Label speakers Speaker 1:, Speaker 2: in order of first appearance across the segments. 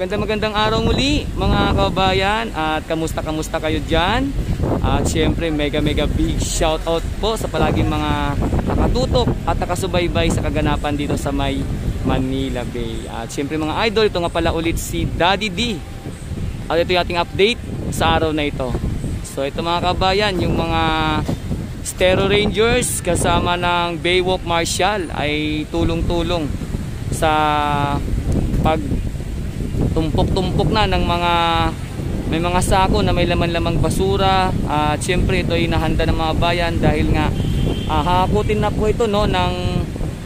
Speaker 1: Magandang araw muli mga kababayan, at kamusta kayo dyan? At syempre mega big shout out po sa palaging mga nakatutok at nakasubaybay sa kaganapan dito sa may Manila Bay. At syempre mga idol, ito nga pala ulit si Daddy D. At ito yung ating update sa araw na ito. So ito mga kababayan, yung mga Stero Rangers kasama ng Baywalk Marshal ay tulong-tulong sa pag tumpok na ng may mga sako na may laman-lamang basura. At syempre ito ay nahanda ng mga bayan dahil nga hakutin na po ito ng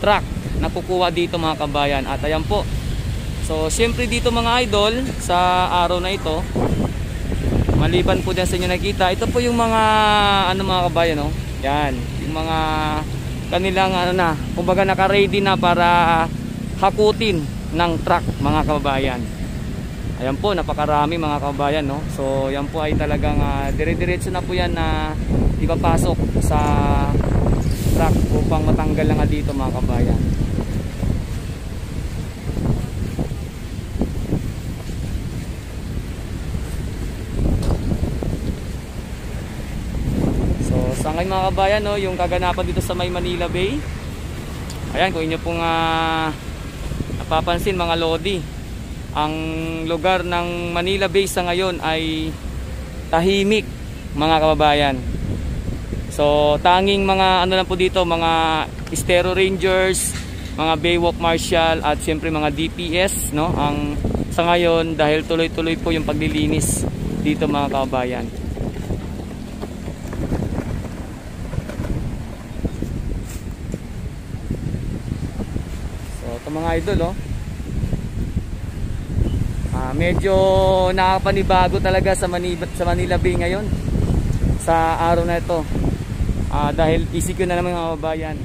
Speaker 1: truck na kukuha dito mga kabayan. At ayan po, so syempre dito mga idol, sa araw na ito, maliban po dyan sa inyo nakita, ito po yung mga mga kabayan, yan, yung mga kanilang kumbaga naka-ready na para hakutin ng truck mga kababayan. Ayan po, napakarami mga kababayan, So yan po ay talagang dire-diretso na po yan na ipapasok sa truck upang matanggal na nga dito mga kababayan. So sa ngayon mga kababayan, yung kaganapan dito sa may Manila Bay. Ayan, kung inyo pong napapansin mga lodi, ang lugar ng Manila Bay sa ngayon ay tahimik mga kababayan. So tanging mga lang po dito, mga Stero Rangers, mga Baywalk Marshal at siyempre mga DPS ang sa ngayon, dahil tuloy-tuloy po yung paglilinis dito mga kababayan. So ito mga idol, medyo nakapanibago talaga sa Manila Bay ngayon sa araw na ito, dahil ECQ na naman mga kababayan.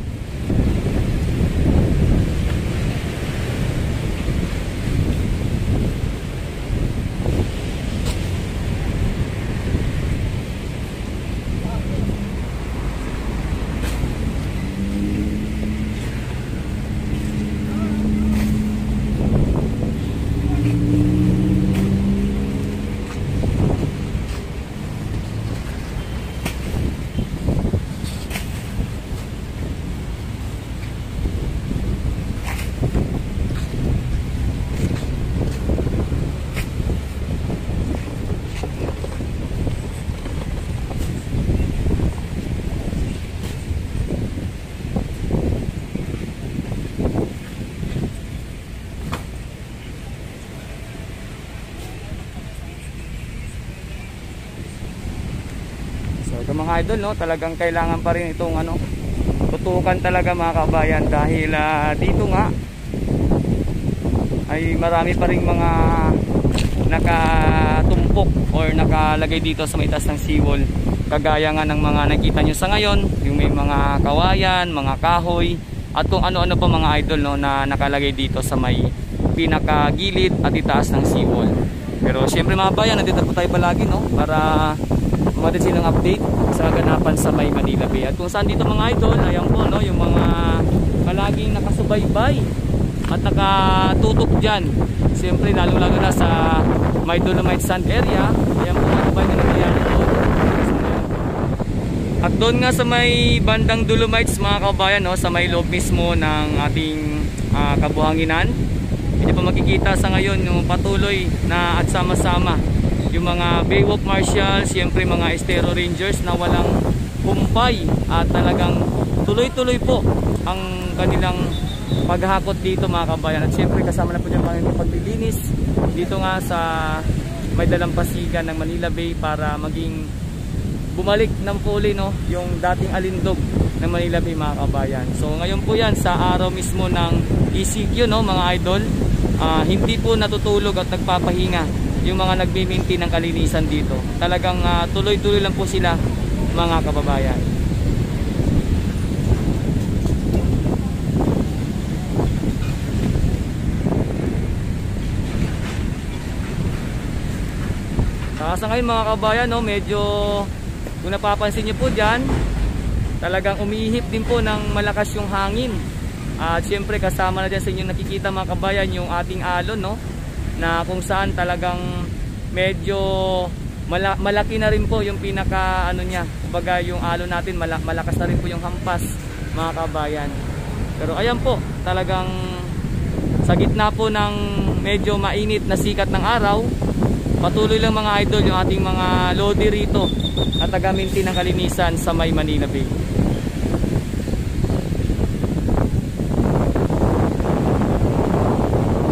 Speaker 1: So mga idol, talagang kailangan pa rin itong tutukan talaga mga kabayan, dahil dito nga ay marami pa rin mga nakatumpok or nakalagay dito sa may taas ng seawall, kagaya nga ng mga nakita nyo sa ngayon, yung may mga kawayan, mga kahoy at kung ano-ano pa mga idol na nakalagay dito sa may pinakagilid at itaas ng seawall. Pero syempre mga kabayan, nandito po tayo palagi para umatin silang update sa kaganapan sa may Manila Bay. At kung saan dito mga idol, ayan po yung mga palaging nakasubaybay at nakatutok dyan, siyempre lalo na sa may Dolomite Sand area. Ayan po mga kabayan na nangyayari doon. At doon nga sa may bandang Dolomites mga kabayan, sa may loob mismo ng ating kabuhanginan, hindi pa makikita sa ngayon yung patuloy na at sama-sama yung mga Baywalk Marshal, siyempre mga Stero Rangers na walang humpay at talagang tuloy-tuloy po ang kanilang paghakot dito mga kabayan. At siyempre kasama na po yung mga paglilinis dito nga sa may dalampasigan ng Manila Bay para maging bumalik ng puli yung dating alindog ng Manila Bay mga kabayan. So ngayon po yan sa araw mismo ng ECQ mga idol, hindi po natutulog at nagpapahinga yung mga nagme-maintain ng kalinisan dito. Talagang tuloy-tuloy lang po sila mga kababayan. Sa ngayon mga kababayan, medyo kung napapansin nyo po dyan, talagang umihip din po ng malakas yung hangin. At syempre kasama na dyan sa inyo nakikita mga kabayan yung ating alon, na kung saan talagang medyo malaki na rin po yung pinaka ano niya, kumbaga yung alon natin malakas na rin po yung hampas mga kabayan. Pero ayan po, talagang sa gitna po ng medyo mainit na sikat ng araw, patuloy lang mga idol yung ating mga lodi rito at taga-maintain ng kalinisan sa May Manila Bay.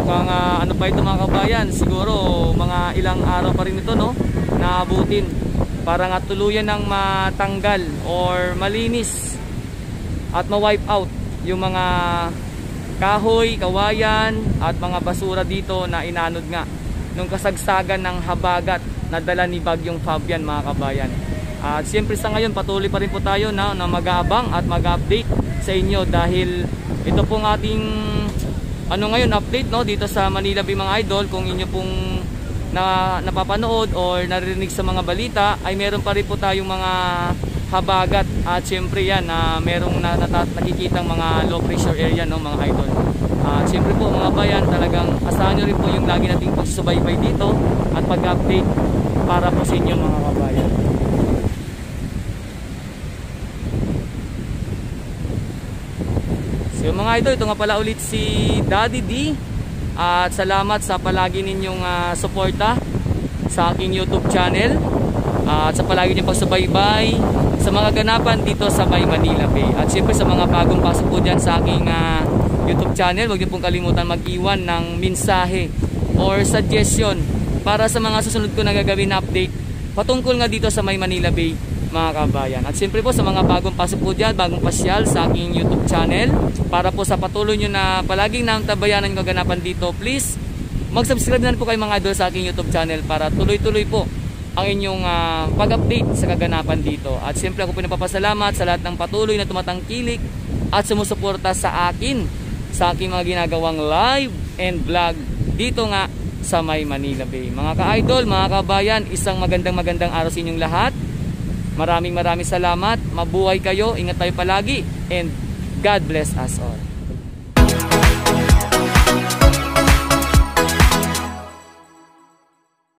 Speaker 1: Mukhang ano pa ito mga kabayan, siguro mga ilang araw pa rin ito, no, naabutin para nga tuluyan ng matanggal or malinis at ma-wipe out yung mga kahoy, kawayan at mga basura dito na inanod nga nung kasagsagan ng habagat na dala ni Bagyong Fabian mga kabayan. At siyempre sa ngayon patuloy pa rin po tayo na mag-aabang at mag-update sa inyo dahil ito pong ating ngayon update, no, dito sa Manila Bay mga idol. Kung inyo pong napapanood or naririnig sa mga balita ay meron pa rin po tayong mga habagat at syempre yan merong nakikitang mga low pressure area, no mga idol. At syempre po mga bayan, talagang asahan nyo rin po yung lagi nating pagsusubaybay dito at pag-update para po sa inyo mga kabayan. So mga idol, ito nga pala ulit si Daddy D at salamat sa palagi ninyong suporta sa aking YouTube channel at sa palagi ninyong pagsubaybay sa mga ganapan dito sa May Manila Bay. At siyempre sa mga bagong pasok po dyan sa aking YouTube channel, huwag niyo pong kalimutan mag-iwan ng mensahe or suggestion para sa mga susunod ko na gagawin na update patungkol nga dito sa May Manila Bay mga kabayan. At siyempre po sa mga bagong pasok po dyan, bagong pasyal sa aking YouTube channel, para po sa patuloy nyo na palaging namtabayanan yung gaganapan dito, please mag-subscribe na po kayo mga idol sa aking YouTube channel para tuloy-tuloy po ang inyong pag-update sa kaganapan dito. At siyempre ako po napapasalamat sa lahat ng patuloy na tumatangkilik at sumusuporta sa akin sa aking mga ginagawang live and vlog dito nga sa May Manila Bay. Mga ka-idol, mga kabayan, isang magandang araw sa inyong lahat. Maraming salamat. Mabuhay kayo, ingat tayo palagi, and God bless us all.